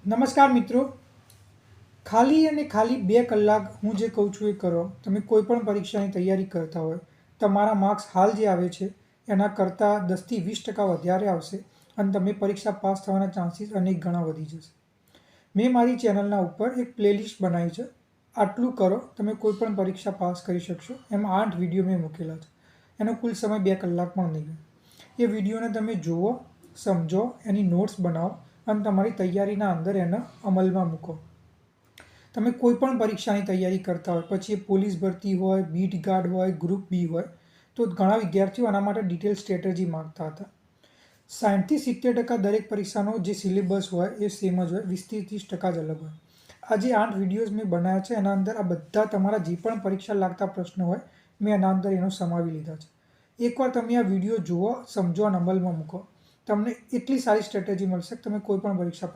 નમસ્કાર મિત્રો, ખાલી અને ખાલી 2 કલાક હું જે કહું છું એ કરો. તમે કોઈ પણ પરીક્ષાની તૈયારી કરતા હોય, તમારા માર્ક્સ હાલ જે આવે છે એના કરતાં 10થી 20% વધારે આવશે અને તમે પરીક્ષા પાસ થવાના ચાન્સીસ અનેક ગણા વધી જશે. મેં મારી ચેનલના ઉપર એક પ્લેલિસ્ટ બનાવી છે. આટલું કરો, તમે કોઈ પણ પરીક્ષા પાસ કરી શકશો. એમાં 8 વિડીયો મેં મૂકેલા છે. એનો કુલ સમય 2 કલાક પણ નહીં હોય. એ વિડીયોને તમે જુઓ, સમજો, એની નોટ્સ બનાવો અને તમારી તૈયારીના અંદર એને અમલમાં મૂકો. તમે કોઈ પણ પરીક્ષાની તૈયારી કરતા હોય, પછી એ પોલીસ ભરતી હોય, બીટ ગાર્ડ હોય, ગ્રુપ બી હોય, તો ઘણા વિદ્યાર્થીઓ આના માટે ડિટેલ સ્ટ્રેટેજી માંગતા હતા. 60થી 70% દરેક પરીક્ષાનો જે સિલેબસ હોય એ સેમ જ હોય, 20થી 30% જ અલગ હોય. આ જે 8 વિડીયોઝ મેં બનાવ્યા છે એના અંદર આ બધા તમારા જે પણ પરીક્ષા લાગતા પ્રશ્નો હોય મેં એના અંદર એનો સમાવી લીધા છે. એકવાર તમે આ વિડીયો જુઓ, સમજો અને અમલમાં મૂકો, તમને એટલી સારી સ્ટ્રેટેજી મળશે કે તમે કોઈ પણ પરીક્ષા પાસ